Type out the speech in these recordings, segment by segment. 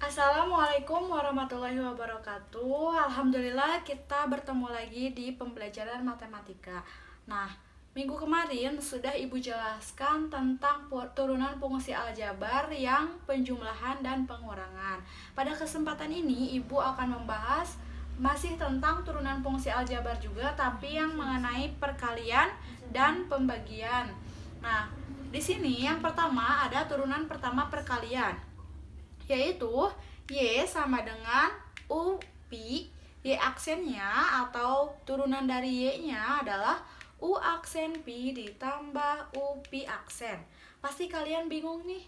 Assalamualaikum warahmatullahi wabarakatuh. Alhamdulillah kita bertemu lagi di pembelajaran matematika. Nah, minggu kemarin sudah Ibu jelaskan tentang turunan fungsi aljabar yang penjumlahan dan pengurangan. Pada kesempatan ini Ibu akan membahas masih tentang turunan fungsi aljabar juga, tapi yang mengenai perkalian dan pembagian. Nah, di sini yang pertama ada turunan pertama perkalian, yaitu Y sama dengan U pi. Y aksennya atau turunan dari Y-nya adalah U aksen pi ditambah U pi aksen. Pasti kalian bingung nih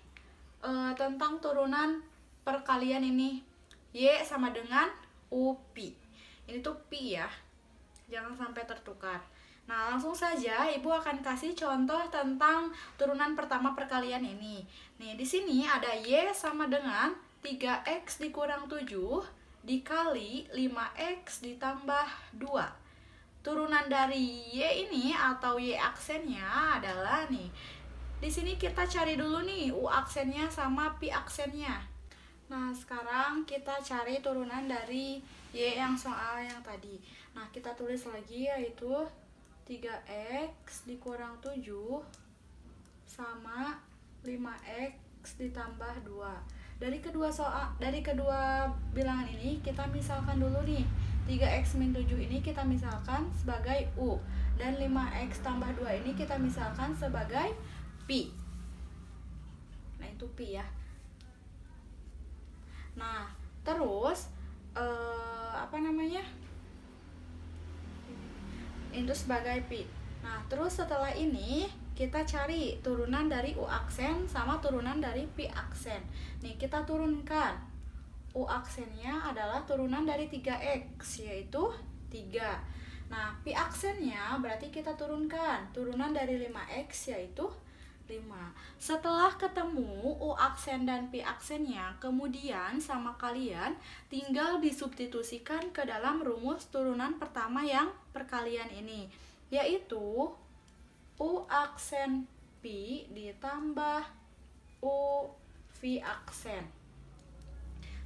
tentang turunan perkalian ini. Y sama dengan U pi. Ini tuh pi ya, jangan sampai tertukar. Nah, langsung saja Ibu akan kasih contoh tentang turunan pertama perkalian ini. Nih, di sini ada Y sama dengan 3X dikurang 7 dikali 5X ditambah 2. Turunan dari Y ini atau Y aksennya adalah nih. Di sini kita cari dulu nih U aksennya sama Pi aksennya. Nah, sekarang kita cari turunan dari Y yang soal yang tadi. Nah, kita tulis lagi yaitu 3X dikurang 7 sama 5X ditambah 2. Dari kedua bilangan ini kita misalkan dulu nih. 3X min 7 ini kita misalkan sebagai U, dan 5X tambah 2 ini kita misalkan sebagai Pi. Nah, itu Pi ya. Nah, terus itu sebagai pi. Nah, terus setelah ini kita cari turunan dari U aksen sama turunan dari Pi aksen. Nih, kita turunkan. U aksennya adalah turunan dari 3X, yaitu 3. Nah, Pi aksennya berarti kita turunkan turunan dari 5X, yaitu 5. Setelah ketemu U aksen dan Pi aksennya, kemudian sama kalian tinggal disubstitusikan ke dalam rumus turunan pertama yang perkalian ini, yaitu U aksen Pi ditambah U Pi aksen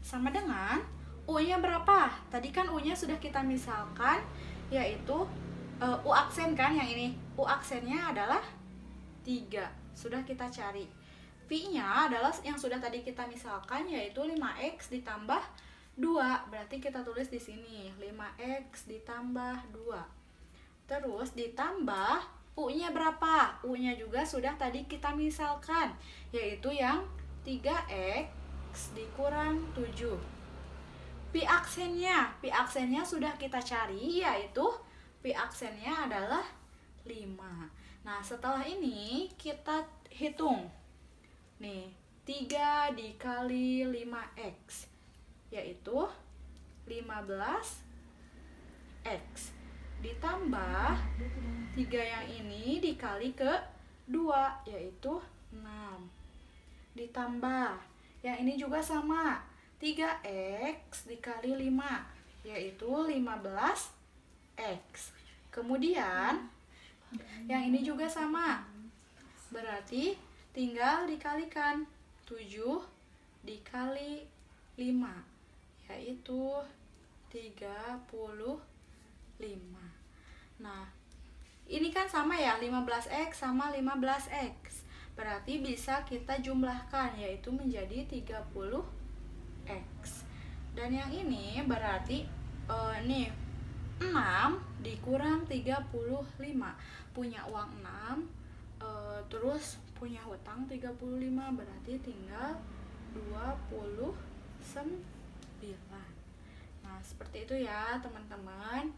sama dengan U-nya berapa? Tadi kan U-nya sudah kita misalkan, yaitu U aksen kan yang ini. U aksennya adalah 3. Sudah kita cari. Pi-nya adalah yang sudah tadi kita misalkan, yaitu 5X ditambah 2. Berarti kita tulis di sini 5X ditambah 2. Terus ditambah U-nya berapa? U-nya juga sudah tadi kita misalkan, yaitu yang 3X dikurang 7. Pi aksennya sudah kita cari, yaitu Pi aksennya adalah 5. Nah, setelah ini kita hitung. Nih, 3 dikali 5X, yaitu 15X. Ditambah 3 yang ini dikali ke 2, yaitu 6. Ditambah, yang ini juga sama. 3X dikali 5, yaitu 15X. Kemudian yang ini juga sama, berarti tinggal dikalikan 7 dikali 5, yaitu 35. Nah, ini kan sama ya, 15X sama 15X, berarti bisa kita jumlahkan, yaitu menjadi 30X. Dan yang ini berarti nih 6 dikurang 35. Punya uang 6, terus punya hutang 35, berarti tinggal 29. Nah, seperti itu ya teman-teman.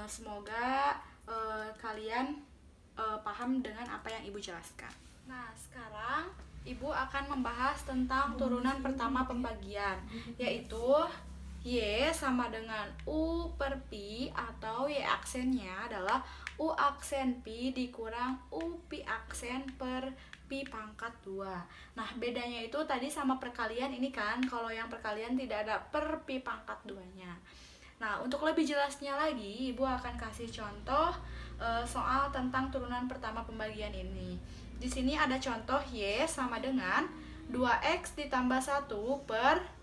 Semoga kalian paham dengan apa yang Ibu jelaskan. Nah, sekarang Ibu akan membahas tentang turunan pertama pembagian, yaitu Y sama dengan U per Pi, atau Y aksennya adalah U aksen Pi dikurang U Pi aksen per Pi pangkat 2. Nah, bedanya itu tadi sama perkalian ini kan, kalau yang perkalian tidak ada per Pi pangkat 2-nya. Nah, untuk lebih jelasnya lagi, Ibu akan kasih contoh soal tentang turunan pertama pembagian ini. Di sini ada contoh Y sama dengan 2X ditambah 1 per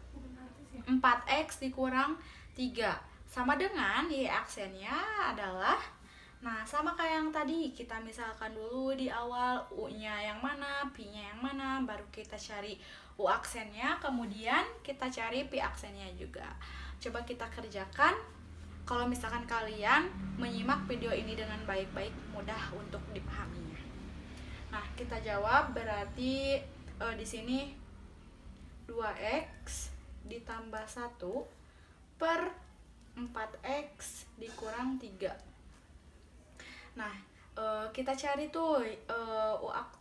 4x dikurang 3 sama dengan Y aksennya adalah, nah sama kayak yang tadi, kita misalkan dulu di awal U-nya yang mana, P-nya yang mana, baru kita cari U aksennya, kemudian kita cari P aksennya juga. Coba kita kerjakan. Kalau misalkan kalian menyimak video ini dengan baik-baik, mudah untuk dipahaminya. Nah, kita jawab berarti di sini 2x ditambah 1 per 4x dikurang 3. Nah, kita cari tuh,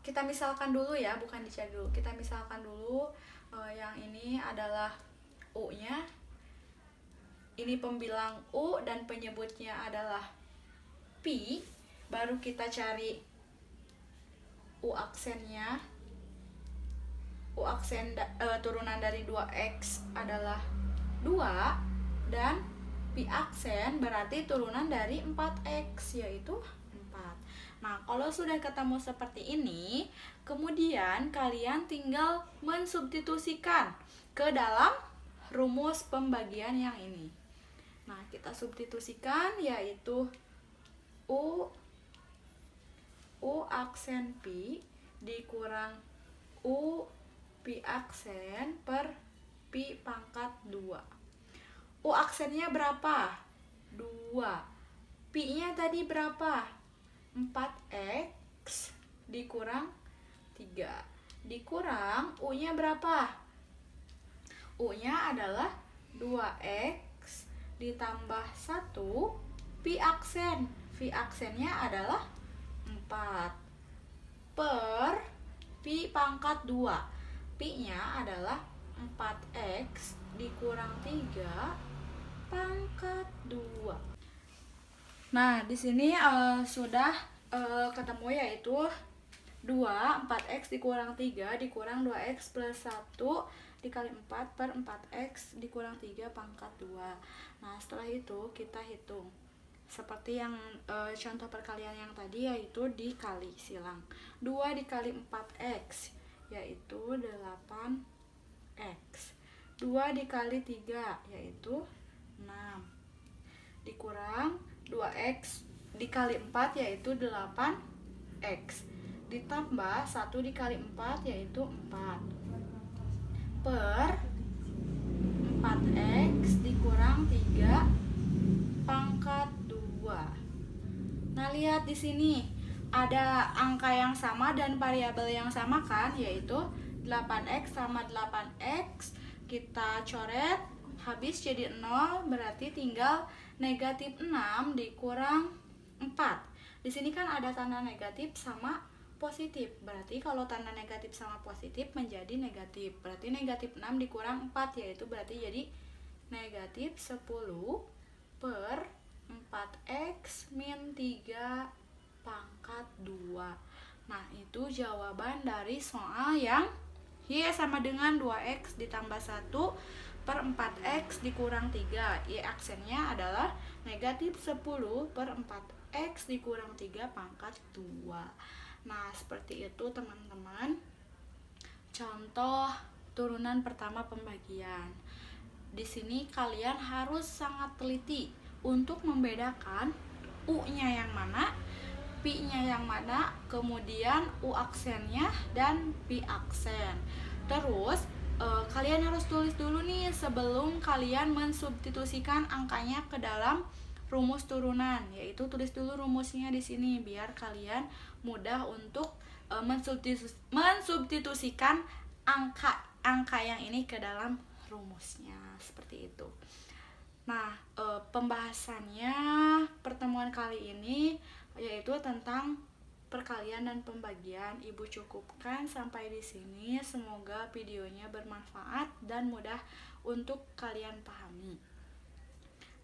kita misalkan dulu ya, bukan dicari dulu. Kita misalkan dulu yang ini adalah U-nya. Ini pembilang U dan penyebutnya adalah P. Baru kita cari U aksennya. U aksen turunan dari 2x adalah 2 dan P aksen berarti turunan dari 4x yaitu 4. Nah, kalau sudah ketemu seperti ini, kemudian kalian tinggal mensubstitusikan ke dalam rumus pembagian yang ini. Nah, kita substitusikan yaitu U aksen P dikurang U P aksen per P pangkat 2. U aksennya berapa? 2. P-nya tadi berapa? 4x dikurang 3. Dikurang U-nya berapa? U-nya adalah 2x ditambah 1 P aksen. P aksennya adalah 4 per P pangkat 2. P-nya adalah 4x dikurang 3 pangkat 2. Nah, di sini sudah ketemu yaitu 4x dikurang 3 dikurang 2x plus 1 dikali 4 per 4x dikurang 3 pangkat 2. Nah, setelah itu kita hitung seperti yang contoh perkalian yang tadi, yaitu dikali silang. 2 dikali 4x yaitu 8x. 2 dikali 3 yaitu 6. Dikurang 2x dikali 4 yaitu 8x. Ditambah 1 dikali 4 yaitu 4. Per 4x dikurang 3 pangkat 2. Nah, lihat di sini ada angka yang sama dan variabel yang sama kan, yaitu 8x sama 8x. Kita coret, habis jadi 0, berarti tinggal negatif 6 dikurang 4. Di sini kan ada tanda negatif sama positif. Berarti kalau tanda negatif sama positif menjadi negatif. Berarti negatif 6 dikurang 4, yaitu berarti jadi negatif 10 per 4x min 3 pangkat 2. Nah, itu jawaban dari soal yang Y sama dengan 2x ditambah 1 per 4x dikurang 3. Y aksennya adalah negatif 10 per 4x dikurang 3 pangkat 2. Nah, seperti itu teman-teman contoh turunan pertama pembagian. Di sini kalian harus sangat teliti untuk membedakan U-nya yang mana, P-nya yang mana, kemudian U aksennya dan P aksen. Terus kalian harus tulis dulu nih sebelum kalian mensubstitusikan angkanya ke dalam rumus turunan, yaitu tulis dulu rumusnya di sini biar kalian mudah untuk mensubstitusikan angka yang ini ke dalam rumusnya, seperti itu. Nah, pembahasannya pertemuan kali ini yaitu tentang perkalian dan pembagian. Ibu cukupkan sampai di sini. Semoga videonya bermanfaat dan mudah untuk kalian pahami.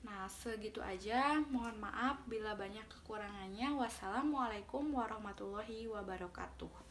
Nah, segitu aja. Mohon maaf bila banyak kekurangannya. Wassalamualaikum warahmatullahi wabarakatuh.